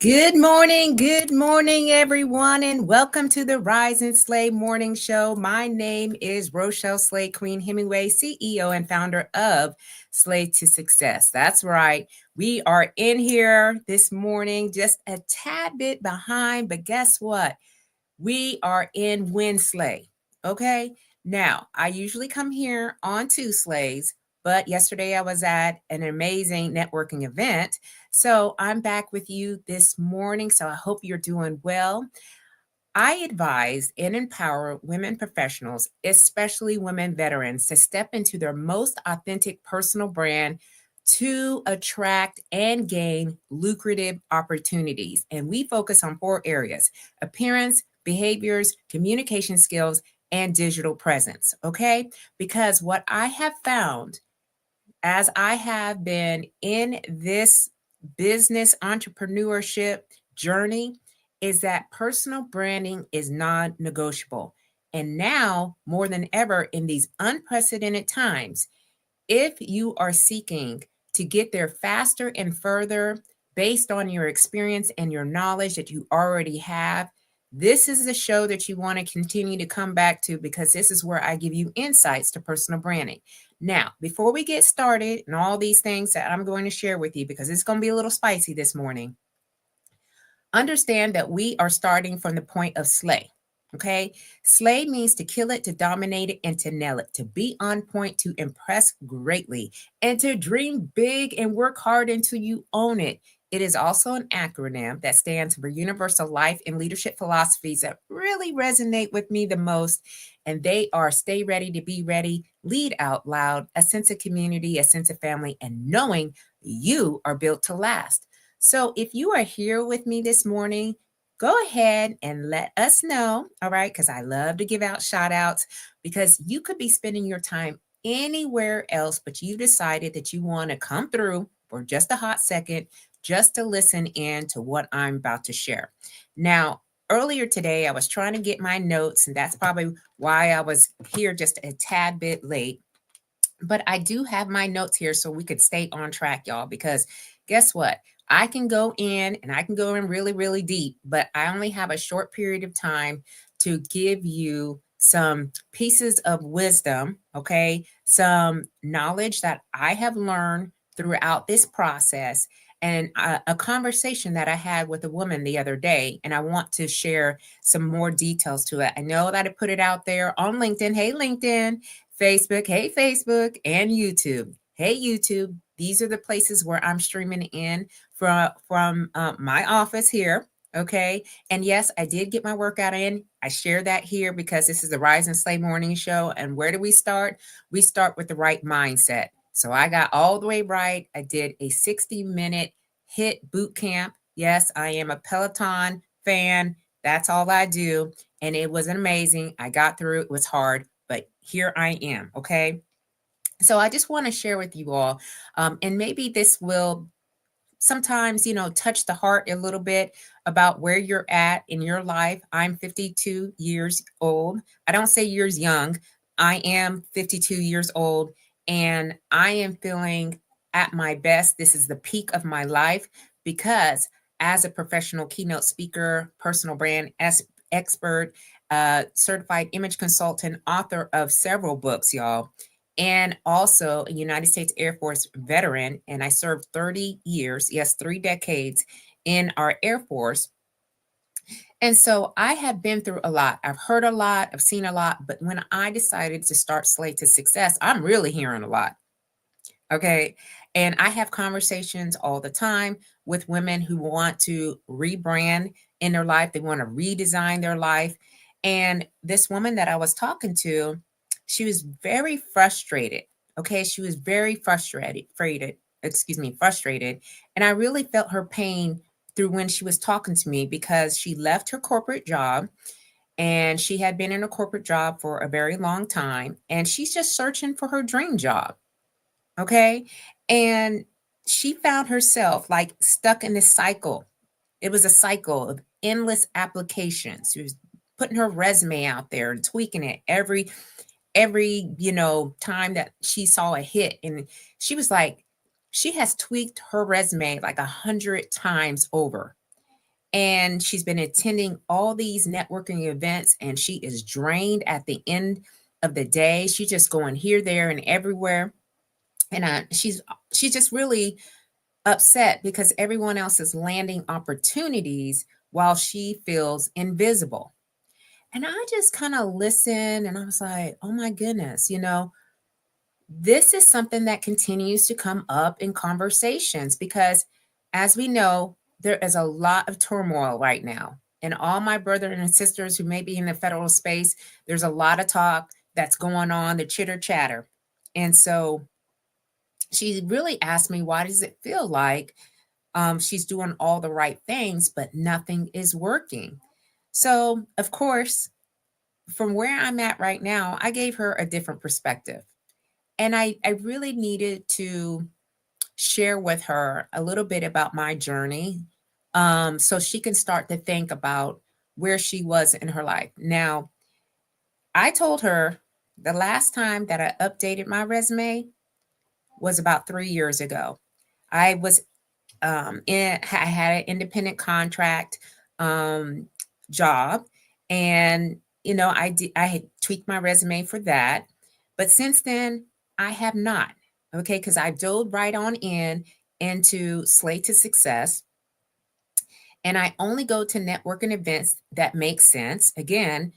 Good morning, everyone, and welcome to the Rise and Slay Morning Show. My name is Rochelle Slay Queen Hemingway, CEO and founder of Slay to Success. That's right. We are in here this morning, just a tad bit behind, but guess what? We are in Wednesday. Okay. Now, I usually come here on Tuesdays, but yesterday I was at an amazing networking event. So I'm back with you this morning. So I hope you're doing well. I advise and empower women professionals, especially women veterans, to step into their most authentic personal brand to attract and gain lucrative opportunities. And we focus on four areas: appearance, behaviors, communication skills, and digital presence. Okay. Because what I have found as I have been in this business entrepreneurship journey is that personal branding is non negotiable. And now, more than ever, in these unprecedented times, if you are seeking to get there faster and further based on your experience and your knowledge that you already have, this is the show that you want to continue to come back to because this is where I give you insights to personal branding. Now, before we get started and all these things that I'm going to share with you, because it's going to be a little spicy this morning, understand that we are starting from the point of slay. Okay. Slay means to kill it, to dominate it, and to nail it, to be on point, to impress greatly, and to dream big and work hard until you own it. It is also an acronym that stands for universal life and leadership philosophies that really resonate with me the most. And they are stay ready to be ready, lead out loud, a sense of community, a sense of family, and knowing you are built to last. So if you are here with me this morning, go ahead and let us know. All right. Because I love to give out shout outs because you could be spending your time anywhere else, but you decided that you want to come through for just a hot second just to listen in to what I'm about to share. Now, earlier today, I was trying to get my notes, and that's probably why I was here just a tad bit late. But I do have my notes here so we could stay on track, y'all, because guess what? I can go in and I can go in really, really deep, but I only have a short period of time to give you some pieces of wisdom, okay? Some knowledge that I have learned throughout this process and a conversation that I had with a woman the other day. And I want to share some more details to it. I know that I put it out there on LinkedIn. Hey, LinkedIn. Facebook, hey Facebook, and YouTube. Hey YouTube. These are the places where I'm streaming in from my office here. Okay. And yes, I did get my workout in. I share that here because this is the Rise and Slay Morning Show. And where do we start? We start with the right mindset. So I got all the way right. I did a 60-minute hit boot camp. Yes, I am a Peloton fan. That's all I do. And it was amazing. I got through. It was hard, but here I am. Okay. So I just want to share with you all, and maybe this will sometimes, touch the heart a little bit about where you're at in your life. I'm 52 years old. I don't say years young. I am 52 years old and I am feeling at my best. This is the peak of my life because as a professional keynote speaker, personal brand expert, certified image consultant, author of several books, y'all, and also a United States Air Force veteran. And I served 30 years, yes, 3 decades in our Air Force. And so I have been through a lot. I've heard a lot, I've seen a lot. But when I decided to start Slay to Success, I'm really hearing a lot. Okay. And I have conversations all the time with women who want to rebrand in their life, they want to redesign their life. And this woman that I was talking to, she was very frustrated. Okay. She was very frustrated. And I really felt her pain through when she was talking to me because she left her corporate job and she had been in a corporate job for a very long time. And she's just searching for her dream job. Okay. And she found herself like stuck in this cycle. It was a cycle of endless applications. She was putting her resume out there and tweaking it every time that she saw a hit. And she was like, she has tweaked her resume like 100 times over. And she's been attending all these networking events, and she is drained at the end of the day. She's just going here, there, and everywhere. And she's just really upset because everyone else is landing opportunities while she feels invisible. And I just kind of listened and I was like, oh my goodness, this is something that continues to come up in conversations because, as we know, there is a lot of turmoil right now. And all my brothers and sisters who may be in the federal space, there's a lot of talk that's going on, the chitter chatter. And so she really asked me, why does it feel like she's doing all the right things, but nothing is working? So, of course, from where I'm at right now, I gave her a different perspective. And I really needed to share with her a little bit about my journey, so she can start to think about where she was in her life. Now, I told her the last time that I updated my resume was about 3 years ago. I was I had an independent contract um, job, and I had tweaked my resume for that. But since then, I have not. Okay, because I dove right on into Slay to Success, and I only go to networking events that make sense. Again,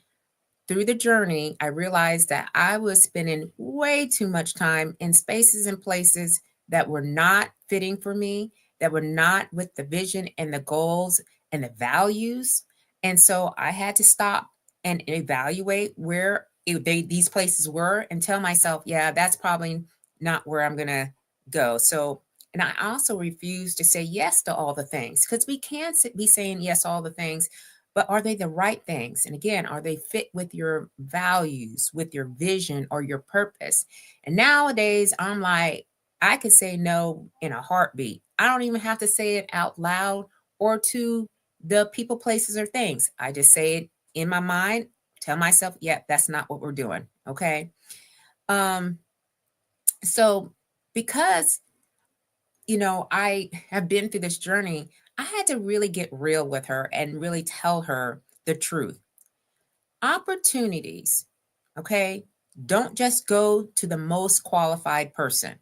through the journey, I realized that I was spending way too much time in spaces and places that were not fitting for me, that were not with the vision and the goals and the values. And so I had to stop and evaluate where these places were and tell myself, yeah, that's probably not where I'm going to go. So, and I also refuse to say yes to all the things because we can't be saying yes to all the things, but are they the right things? And again, are they fit with your values, with your vision or your purpose? And nowadays, I'm like, I could say no in a heartbeat. I don't even have to say it out loud or to the people, places, or things. I just say it in my mind, tell myself, yeah, that's not what we're doing. Okay. Um, so because I have been through this journey, I had to really get real with her and really tell her the truth. Opportunities, okay, don't just go to the most qualified person.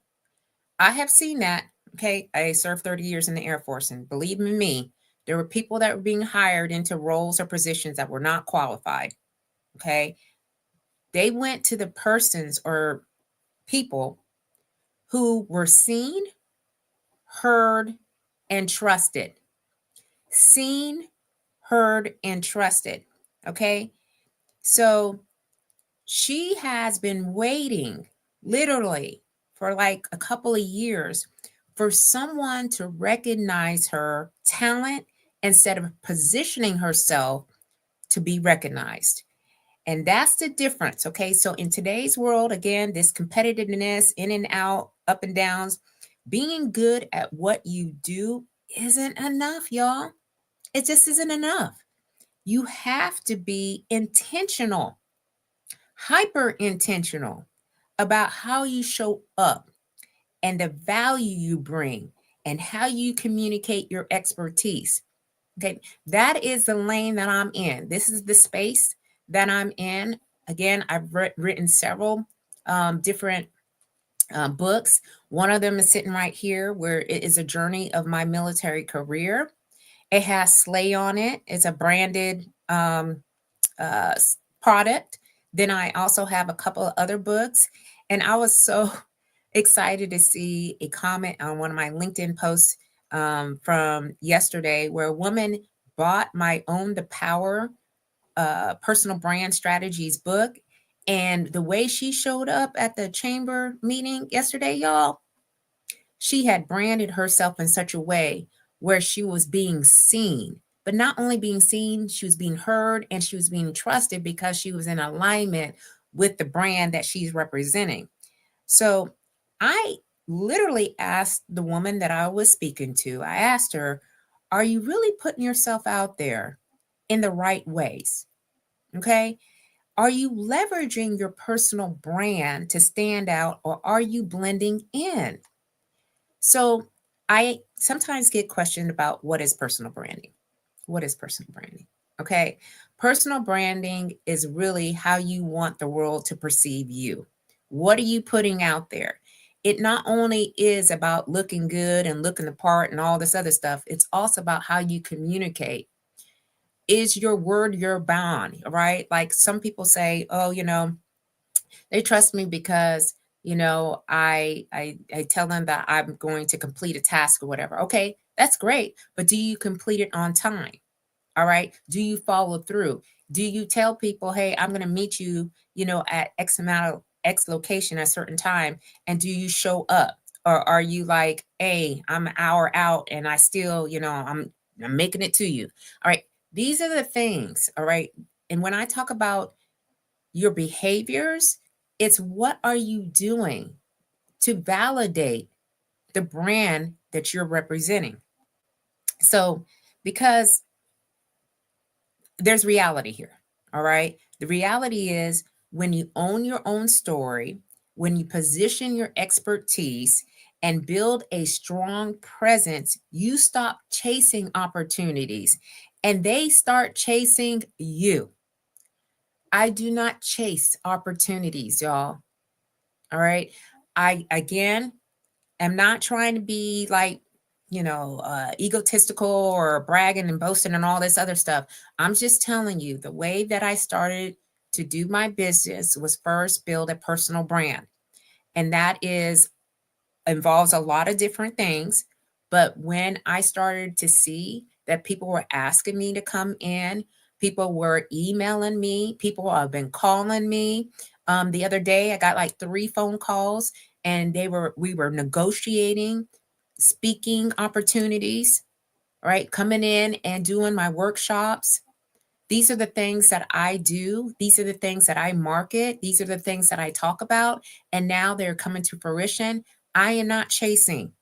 I have seen that. Okay, I served 30 years in the Air Force, and believe me, there were people that were being hired into roles or positions that were not qualified. Okay, they went to the persons or people who were seen, heard, and trusted. Seen, heard, and trusted. Okay, so she has been waiting literally for like a couple of years for someone to recognize her talent instead of positioning herself to be recognized. And that's the difference. Okay. So in today's world, again, this competitiveness, in and out, up and downs, being good at what you do isn't enough, y'all. It just isn't enough. You have to be intentional, hyper intentional about how you show up and the value you bring and how you communicate your expertise. Okay, that is the lane that I'm in. This is the space that I'm in. Again, I've written several different books. One of them is sitting right here, where it is a journey of my military career. It has Slay on it. It's a branded uh, product. Then I also have a couple of other books. And I was so excited to see a comment on one of my LinkedIn posts from yesterday where a woman bought my Own the Power personal brand strategies book. And the way she showed up at the chamber meeting yesterday, y'all, she had branded herself in such a way where she was being seen, but not only being seen, she was being heard and she was being trusted because she was in alignment with the brand that she's representing. So I literally asked the woman that I was speaking to, I asked her, are you really putting yourself out there in the right ways? Okay. Are you leveraging your personal brand to stand out, or are you blending in? So I sometimes get questioned about what is personal branding. What is personal branding? Okay. Personal branding is really how you want the world to perceive you. What are you putting out there? It not only is about looking good and looking the part and all this other stuff, it's also about how you communicate. Is your word your bond, right? Like some people say, oh, they trust me because I tell them that I'm going to complete a task or whatever. Okay, that's great, but do you complete it on time? All right, do you follow through? Do you tell people, hey, I'm going to meet you, at X amount of X location at a certain time, and do you show up? Or are you like, hey, I'm an hour out and I still, I'm making it to you? All right, these are the things. All right, and when I talk about your behaviors, it's what are you doing to validate the brand that you're representing. So, because there's reality here, all right? The reality is when you own your own story, when you position your expertise and build a strong presence, you stop chasing opportunities and they start chasing you. I do not chase opportunities, y'all. All right. I, again, am not trying to be like, egotistical or bragging and boasting and all this other stuff. I'm just telling you the way that I started to do my business was first build a personal brand. And that involves a lot of different things. But when I started to see that people were asking me to come in, people were emailing me, people have been calling me. The other day, I got like 3 phone calls, and we were negotiating speaking opportunities, right? Coming in and doing my workshops. These are the things that I do. These are the things that I market. These are the things that I talk about. And now they're coming to fruition. I am not chasing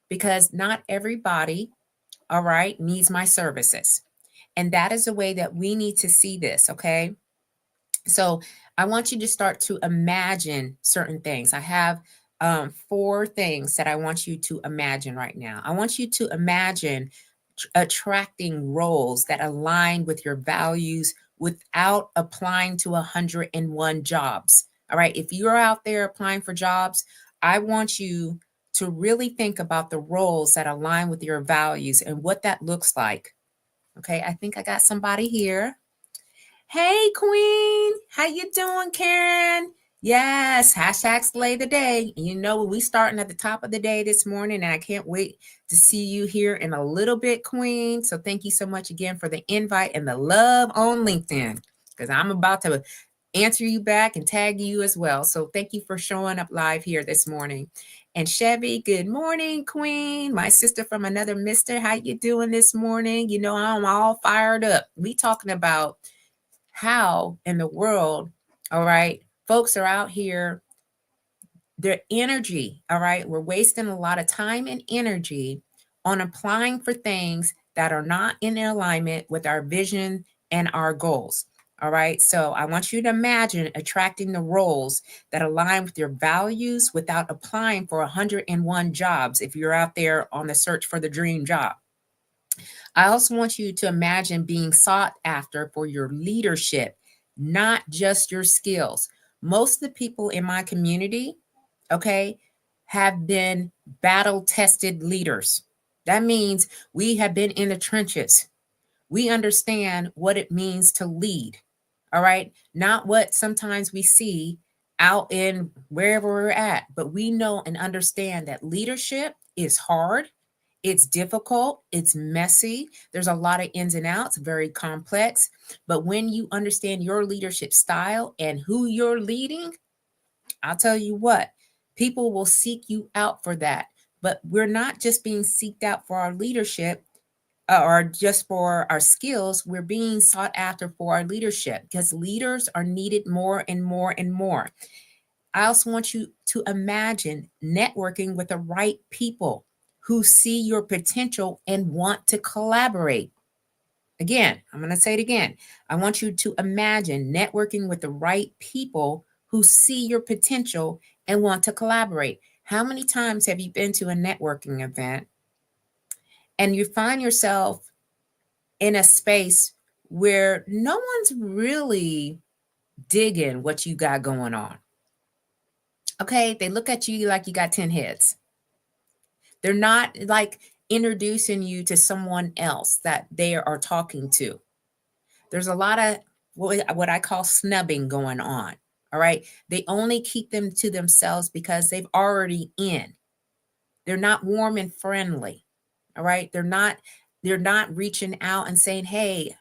because not everybody, all right, needs my services. And that is the way that we need to see this, okay? So I want you to start to imagine certain things. I have 4 things that I want you to imagine right now. I want you to imagine attracting roles that align with your values without applying to 101 jobs. All right. If you're out there applying for jobs, I want you to really think about the roles that align with your values and what that looks like. Okay. I think I got somebody here. Hey, Queen. How you doing, Karen? Yes, hashtag slay the day. You know, we starting at the top of the day this morning, and I can't wait to see you here in a little bit, Queen. So thank you so much again for the invite and the love on LinkedIn, because I'm about to answer you back and tag you as well. So thank you for showing up live here this morning. And Chevy, good morning, Queen. My sister from another mister. How you doing this morning? You know, I'm all fired up. We talking about how in the world, all right, folks are out here, their energy, all right, we're wasting a lot of time and energy on applying for things that are not in alignment with our vision and our goals. All right, so I want you to imagine attracting the roles that align with your values without applying for 101 jobs if you're out there on the search for the dream job. I also want you to imagine being sought after for your leadership, not just your skills. Most of the people in my community, okay, have been battle tested leaders. That means we have been in the trenches. We understand what it means to lead, all right? Not what sometimes we see out in wherever we're at, but we know and understand that leadership is hard. It's difficult, it's messy. There's a lot of ins and outs, very complex. But when you understand your leadership style and who you're leading, I'll tell you what, people will seek you out for that. But we're not just being seeked out for our leadership or just for our skills. We're being sought after for our leadership because leaders are needed more and more and more. I also want you to imagine networking with the right people who see your potential and want to collaborate. Again, I'm going to say it again. I want you to imagine networking with the right people who see your potential and want to collaborate. How many times have you been to a networking event and you find yourself in a space where no one's really digging what you got going on. Okay, they look at you like you got 10 heads. They're not like introducing you to someone else that they are talking to. There's a lot of what I call snubbing going on. All right. They only keep them to themselves because they've already in. They're not warm and friendly. All right. They're not reaching out and saying, hey,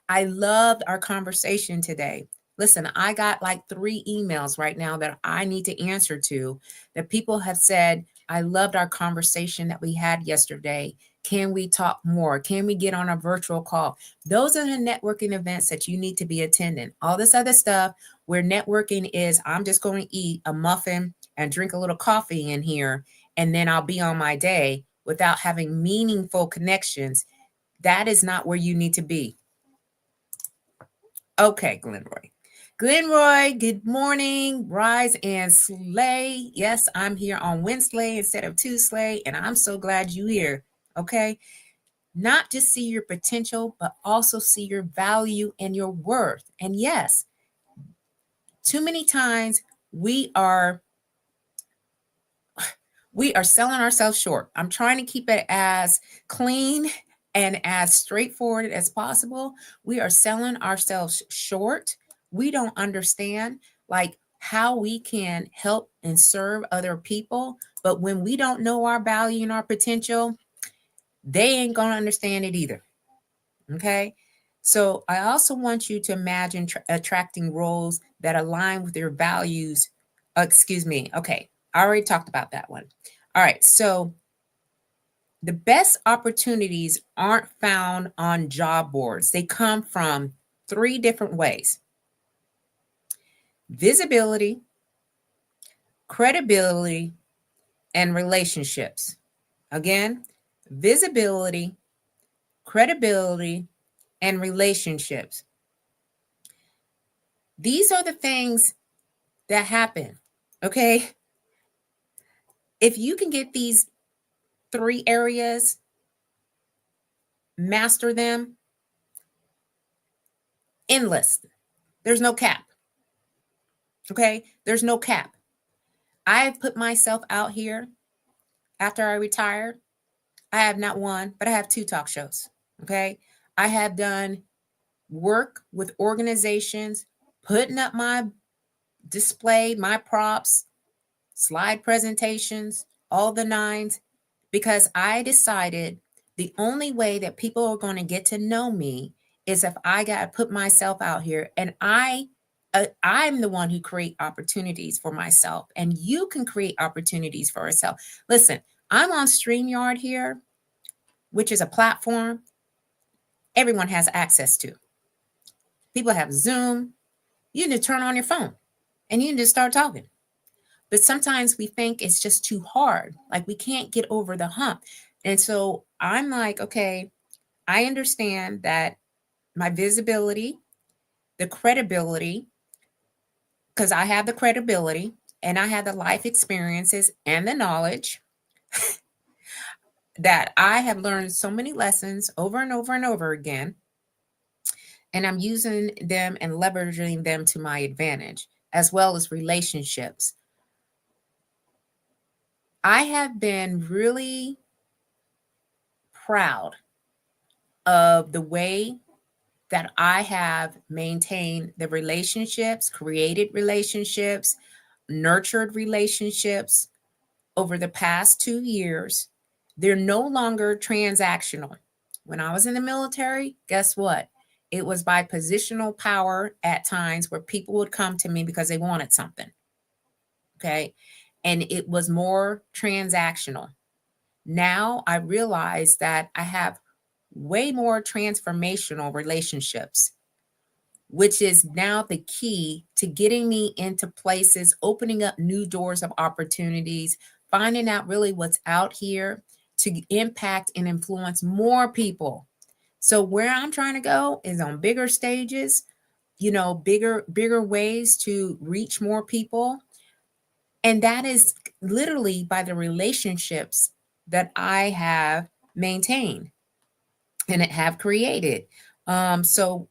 I loved our conversation today. Listen, I got like 3 emails right now that I need to answer to that people have said, I loved our conversation that we had yesterday. Can we talk more? Can we get on a virtual call? Those are the networking events that you need to be attending. All this other stuff where networking is, I'm just going to eat a muffin and drink a little coffee in here, and then I'll be on my day without having meaningful connections. That is not where you need to be. Okay, Glenroy. Glenroy, good morning. Rise and slay. Yes, I'm here on Wednesday instead of Tuesday, and I'm so glad you're here. Okay. Not just see your potential, but also see your value and your worth. And yes, too many times we are selling ourselves short. I'm trying to keep it as clean and as straightforward as possible. We are selling ourselves short. We don't understand like how we can help and serve other people. But when we don't know our value and our potential, they ain't going to understand it either. Okay. So I also want you to imagine attracting roles that align with your values. Excuse me. Okay. I already talked about that one. All right. So the best opportunities aren't found on job boards. They come from 3 different ways: visibility, credibility, and relationships. Again, visibility, credibility, and relationships. These are the things that happen. Okay. If you can get these 3 areas, master them, endless. There's no cap. Okay. There's no cap. I've put myself out here after I retired. I have not one, but I have 2 talk shows. Okay. I have done work with organizations, putting up my display, my props, slide presentations, all the nines, because I decided the only way that people are going to get to know me is if I got to put myself out here, and I'm the one who create opportunities for myself, and you can create opportunities for yourself. Listen, I'm on StreamYard here, which is a platform everyone has access to. People have Zoom. You can just turn on your phone and you can just start talking. But sometimes we think it's just too hard. Like we can't get over the hump. And so I'm like, okay, I understand that my visibility, the credibility, because I have the credibility and I have the life experiences and the knowledge that I have learned so many lessons over and over and over again. And I'm using them and leveraging them to my advantage, as well as relationships. I have been really proud of the way that I have maintained the relationships, created relationships, nurtured relationships over the past 2 years. They're no longer transactional. When I was in the military, guess what? It was by positional power at times where people would come to me because they wanted something. Okay. And it was more transactional. Now I realize that I have way more transformational relationships, which is now the key to getting me into places, opening up new doors of opportunities, finding out really what's out here to impact and influence more people. So where I'm trying to go is on bigger stages, bigger ways to reach more people. And that is literally by the relationships that I have maintained. and have created. So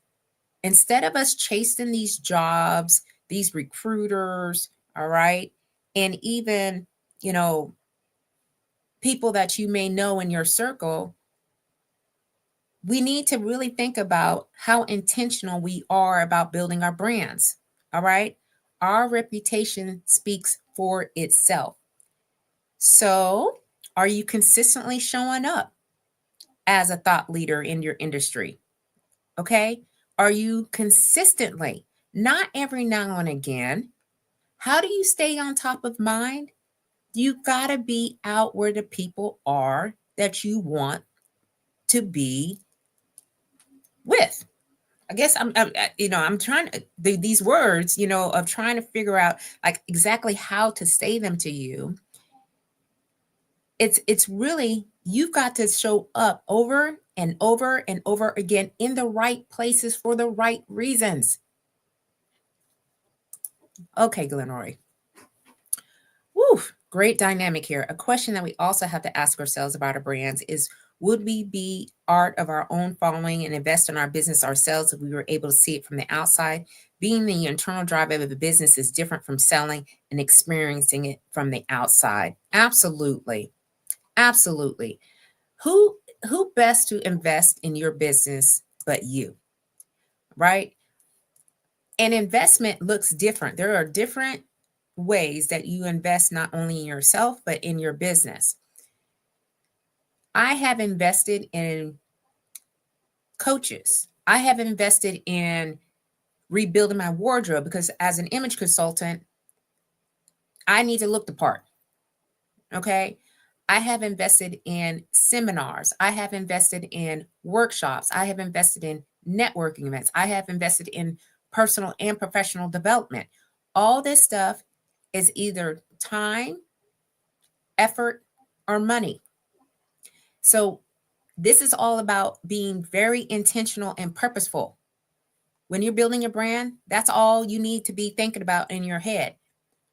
instead of us chasing these jobs, these recruiters, all right, and even, you know, people that you may know in your circle, we need to really think about how intentional we are about building our brands. All right. Our reputation speaks for itself. So, are you consistently showing up as a thought leader in your industry? Okay. Are you consistently, not every now and again? How do you stay on top of mind? You got to be out where the people are that you want to be with. I guess I'm trying to these words, of trying to figure out like exactly how to say them to you. It's really, you've got to show up over and over and over again in the right places for the right reasons. Okay, Glenroy. Woo, great dynamic here. A question that we also have to ask ourselves about our brands is, would we be art of our own following and invest in our business ourselves if we were able to see it from the outside? Being the internal driver of a business is different from selling and experiencing it from the outside. Absolutely. Absolutely. Who best to invest in your business but you, right? And investment looks different. There are different ways that you invest not only in yourself but in your business. I have invested in coaches. I have invested in rebuilding my wardrobe because as an image consultant, I need to look the part. Okay. I have invested in seminars. I have invested in workshops. I have invested in networking events. I have invested in personal and professional development. All this stuff is either time, effort, or money. So this is all about being very intentional and purposeful. When you're building a brand, that's all you need to be thinking about in your head.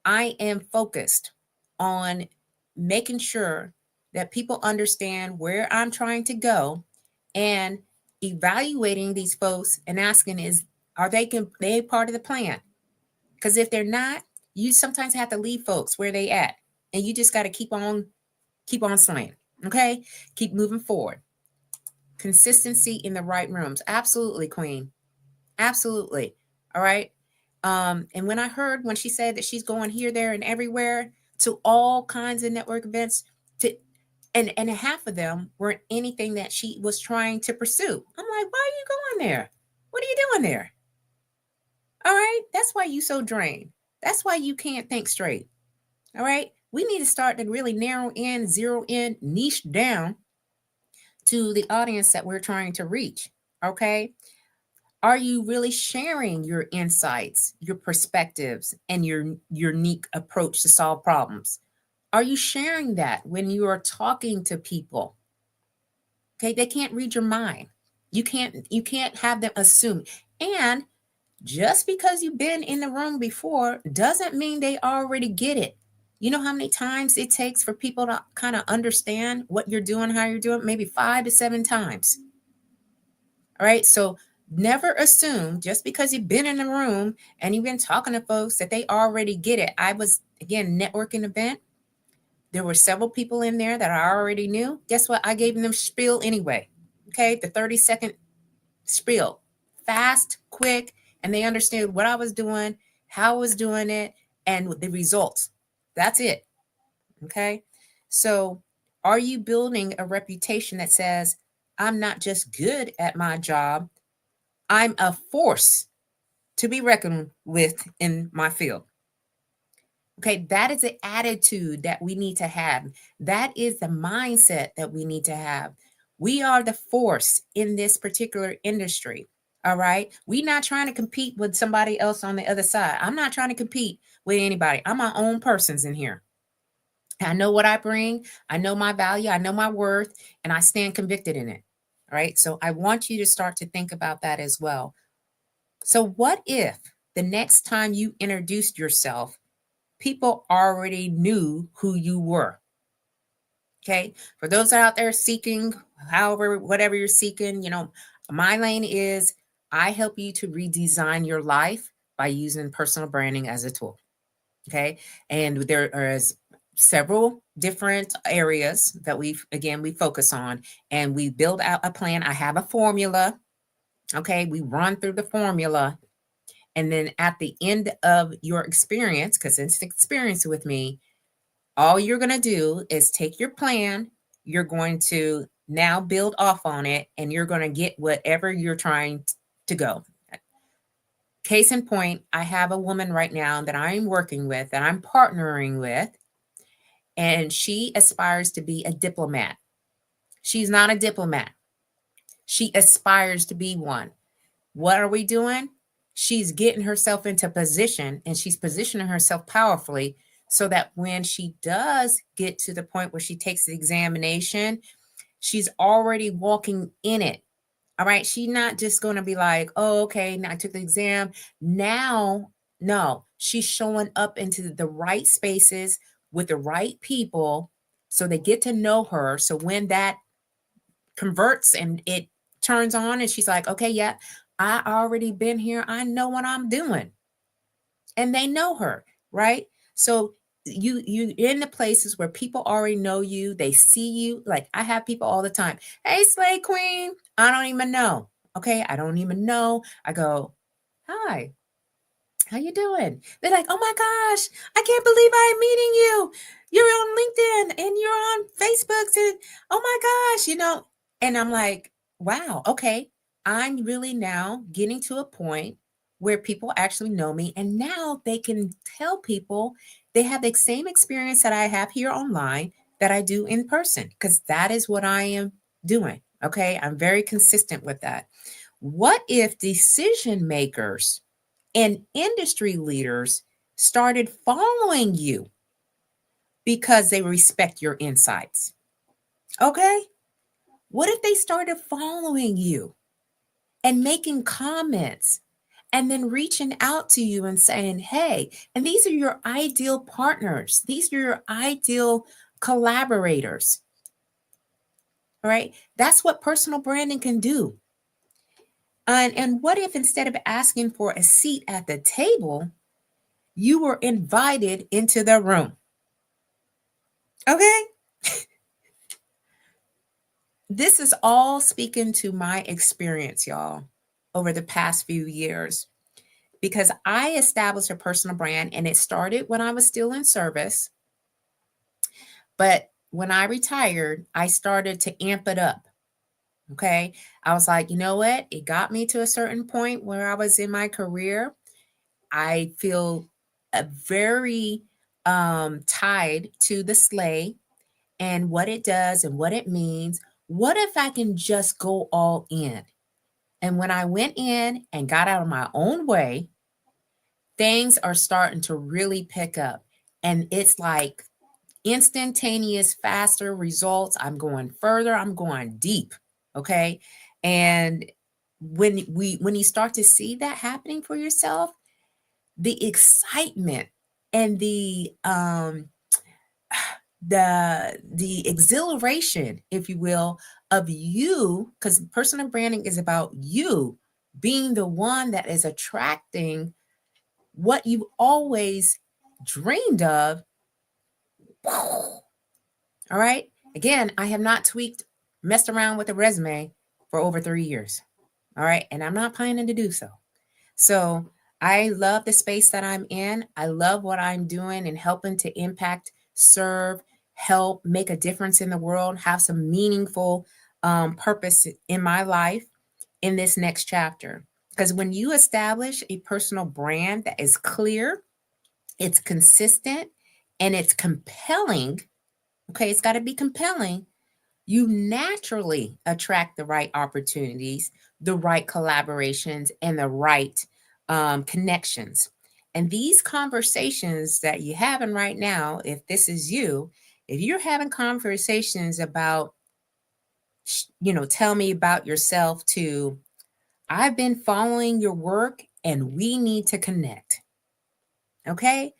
I am focused on making sure that people understand where I'm trying to go and evaluating these folks and asking are they part of the plan? Because if they're not, you sometimes have to leave folks where they at, and you just got to keep on slaying. Okay, keep moving forward. Consistency in the right rooms. Absolutely, Queen. Absolutely. All right. And when she said that she's going here, there, and everywhere to all kinds of network events, and half of them weren't anything that she was trying to pursue. I'm like, why are you going there? What are you doing there? All right. That's why you so drained. That's why you can't think straight. All right. We need to start to really narrow in, zero in, niche down to the audience that we're trying to reach. Okay. Are you really sharing your insights, your perspectives, and your unique approach to solve problems? Are you sharing that when you are talking to people? Okay, they can't read your mind. You can't have them assume. And just because you've been in the room before doesn't mean they already get it. You know how many times it takes for people to kind of understand what you're doing, how you're doing? Maybe 5 to 7 times. All right. So never assume just because you've been in the room and you've been talking to folks that they already get it. I was, again, networking event. There were several people in there that I already knew. Guess what? I gave them spiel anyway. Okay. The 30-second spiel, fast, quick, and they understood what I was doing, how I was doing it, and the results. That's it. Okay. So are you building a reputation that says, I'm not just good at my job, I'm a force to be reckoned with in my field? Okay, that is the attitude that we need to have. That is the mindset that we need to have. We are the force in this particular industry. All right. We're not trying to compete with somebody else on the other side. I'm not trying to compete with anybody. I'm my own persons in here. I know what I bring. I know my value. I know my worth, and I stand convicted in it. All right. So I want you to start to think about that as well. So, what if the next time you introduced yourself, people already knew who you were? Okay. For those out there seeking, however, whatever you're seeking, my lane is I help you to redesign your life by using personal branding as a tool. Okay. And there are several different areas that we focus on, and we build out a plan. I have a formula. Okay. We run through the formula. And then at the end of your experience, because it's experience with me, all you're going to do is take your plan. You're going to now build off on it, and you're going to get whatever you're trying to go. Case in point, I have a woman right now that I'm working with, that I'm partnering with, and she aspires to be a diplomat. She's not a diplomat. She aspires to be one. What are we doing? She's getting herself into position, and she's positioning herself powerfully so that when she does get to the point where she takes the examination, she's already walking in it. All right. She's not just going to be like, oh, okay, now I took the exam. Now, no, she's showing up into the right spaces with the right people so they get to know her. So when that converts and it turns on and she's like, okay, yeah, I already been here. I know what I'm doing. And they know her, right? So you in the places where people already know you, they see you. Like I have people all the time. Hey, Slay Queen. I don't even know. Okay. I don't even know. I go, hi, how you doing? They're like, oh my gosh, I can't believe I'm meeting you. You're on LinkedIn and you're on Facebook. And oh my gosh, and I'm like, wow, okay. I'm really now getting to a point where people actually know me, and now they can tell people they have the same experience that I have here online that I do in person, because that is what I am doing. Okay. I'm very consistent with that. What if decision makers and industry leaders started following you because they respect your insights? Okay. What if they started following you and making comments and then reaching out to you and saying, hey, and these are your ideal partners, these are your ideal collaborators? All right. That's what personal branding can do. And what if instead of asking for a seat at the table, you were invited into the room? Okay. This is all speaking to my experience, y'all, over the past few years, because I established a personal brand, and it started when I was still in service. But when I retired, I started to amp it up. Okay. I was like, you know what? It got me to a certain point where I was in my career. I feel very tied to the sleigh and what it does and what it means. What if I can just go all in? And when I went in and got out of my own way, things are starting to really pick up. And it's like instantaneous, faster results. I'm going further, I'm going deep. Okay. And when you start to see that happening for yourself, the excitement and the exhilaration, if you will, of you, because personal branding is about you being the one that is attracting what you've always dreamed of. All right. Again, I have not messed around with a resume for over 3 years. All right. And I'm not planning to do so. So I love the space that I'm in. I love what I'm doing and helping to impact, serve, help, make a difference in the world, have some meaningful purpose in my life in this next chapter. Because when you establish a personal brand that is clear, it's consistent, and it's compelling, okay, it's got to be compelling, you naturally attract the right opportunities, the right collaborations, and the right connections. And these conversations that you're having right now, if this is you, if you're having conversations about, tell me about yourself, to I've been following your work and we need to connect. Okay.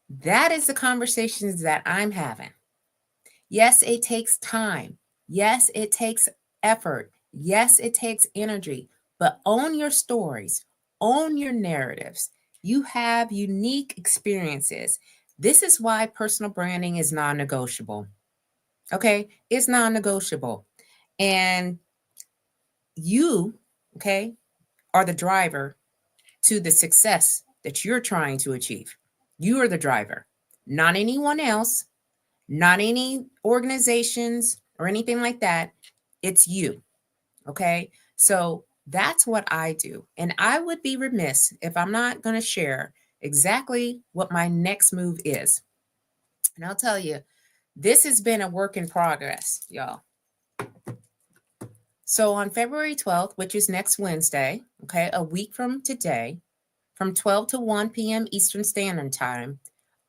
That is the conversations that I'm having. Yes, it takes time. Yes, it takes effort. Yes, it takes energy. But own your stories, own your narratives. You have unique experiences. This is why personal branding is non negotiable. Okay, it's non negotiable. And you, okay, are the driver to the success that you're trying to achieve. You are the driver, not anyone else, not any organizations or anything like that. It's you. Okay. So that's what I do. And I would be remiss if I'm not going to share exactly what my next move is. And I'll tell you, this has been a work in progress, y'all. So on February 12th, which is next Wednesday, okay, a week from today, from 12 to 1 p.m. Eastern Standard Time,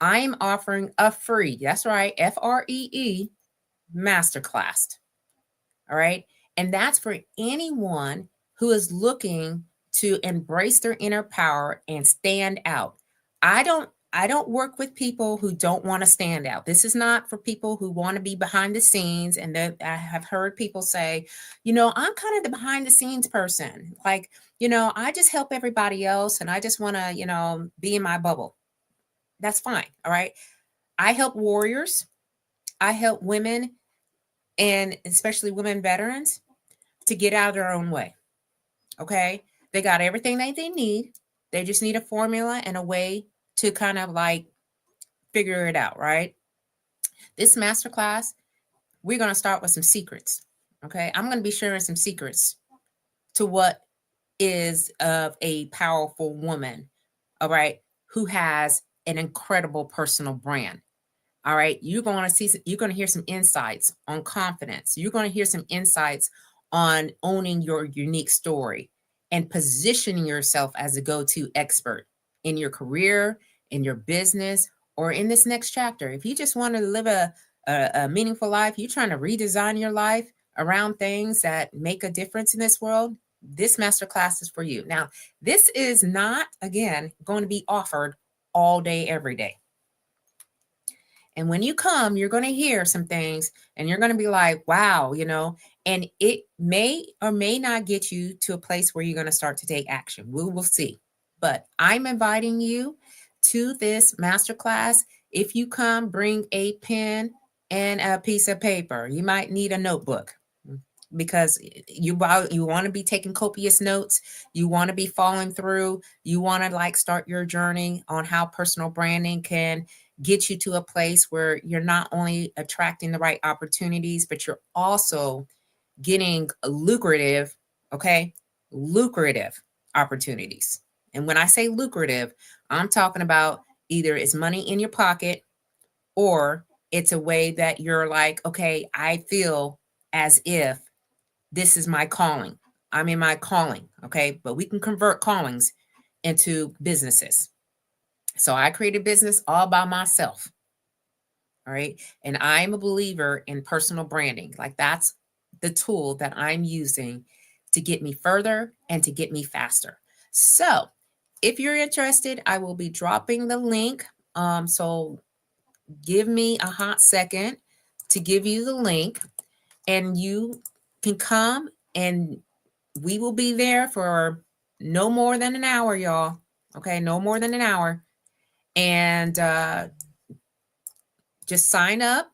I am offering a free, that's right, FREE masterclass. All right. And that's for anyone who is looking to embrace their inner power and stand out. I don't work with people who don't want to stand out. This is not for people who want to be behind the scenes. And I have heard people say, I'm kind of the behind the scenes person. Like, I just help everybody else and I just want to, be in my bubble. That's fine. All right. I help warriors. I help women and especially women veterans to get out of their own way. Okay. They got everything that they need. They just need a formula and a way to kind of like figure it out, right? This masterclass, we're going to start with some secrets. Okay. I'm going to be sharing some secrets to what is of a powerful woman, all right, who has an incredible personal brand. All right. You're going to hear some insights on confidence. You're going to hear some insights on owning your unique story and positioning yourself as a go-to expert in your career, in your business, or in this next chapter. If you just want to live a meaningful life, you're trying to redesign your life around things that make a difference in this world, this masterclass is for you. Now, this is not, again, going to be offered all day, every day. And when you come, you're going to hear some things and you're going to be like, wow, and it may or may not get you to a place where you're going to start to take action. We will see. But I'm inviting you to this masterclass. If you come, bring a pen and a piece of paper. You might need a notebook because you want to be taking copious notes. You want to be following through. You want to like start your journey on how personal branding can get you to a place where you're not only attracting the right opportunities, but you're also getting lucrative opportunities. And when I say lucrative, I'm talking about either it's money in your pocket or it's a way that you're like, okay, I feel as if this is my calling. I'm in my calling. Okay. But we can convert callings into businesses. So I created a business all by myself. All right. And I'm a believer in personal branding. Like that's the tool that I'm using to get me further and to get me faster. So if you're interested, I will be dropping the link. So give me a hot second to give you the link and you can come and we will be there for no more than an hour, y'all. Okay. No more than an hour. And just sign up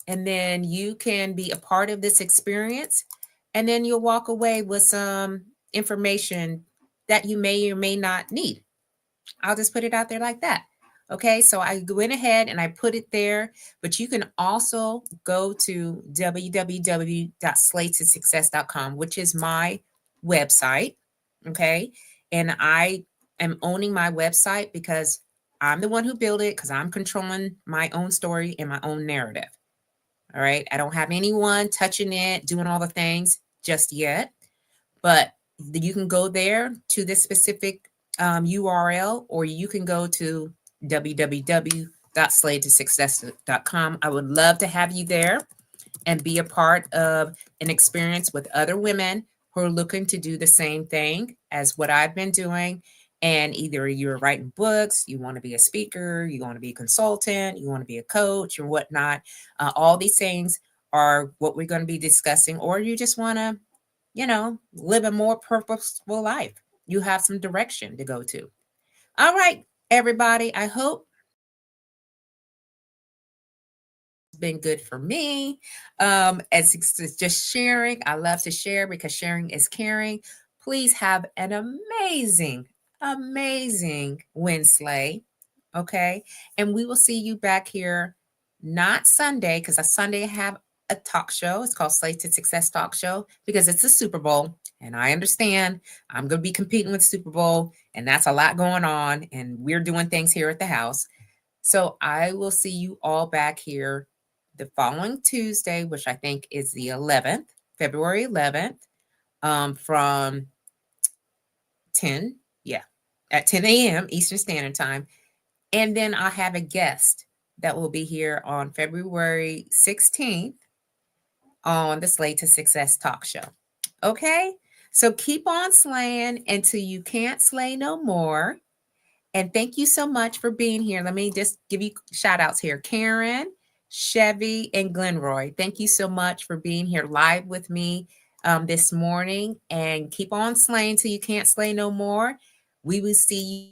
and then you can be a part of this experience. And then you'll walk away with some information that you may or may not need. I'll just put it out there like that. Okay, so I went ahead and I put it there, but you can also go to www.slaytosuccess.com, which is my website. Okay, and I am owning my website because I'm the one who built it because I'm controlling my own story and my own narrative. All right, I don't have anyone touching it, doing all the things just yet, but you can go there to this specific URL, or you can go to www.slaytosuccess.com. I would love to have you there and be a part of an experience with other women who are looking to do the same thing as what I've been doing And either you're writing books, you want to be a speaker, you want to be a consultant, you want to be a coach or whatnot. All these things are what we're going to be discussing, or you just want to, live a more purposeful life. You have some direction to go to. All right, everybody. I hope it's been good for me. As it's just sharing, I love to share because sharing is caring. Please have an amazing Wednesday. Okay. And we will see you back here, not Sunday, because on Sunday I have a talk show. It's called Slate to Success Talk Show because it's a Super Bowl. And I understand I'm going to be competing with Super Bowl, and that's a lot going on. And we're doing things here at the house. So I will see you all back here the following Tuesday, which I think is the 11th, February 11th, from 10, yeah, at 10 a.m. Eastern Standard Time. And then I'll have a guest that will be here on February 16th on the Slate to Success Talk Show. Okay? So keep on slaying until you can't slay no more. And thank you so much for being here. Let me just give you shout outs here. Karen, Chevy, and Glenroy. Thank you so much for being here live with me this morning. And keep on slaying till you can't slay no more. We will see you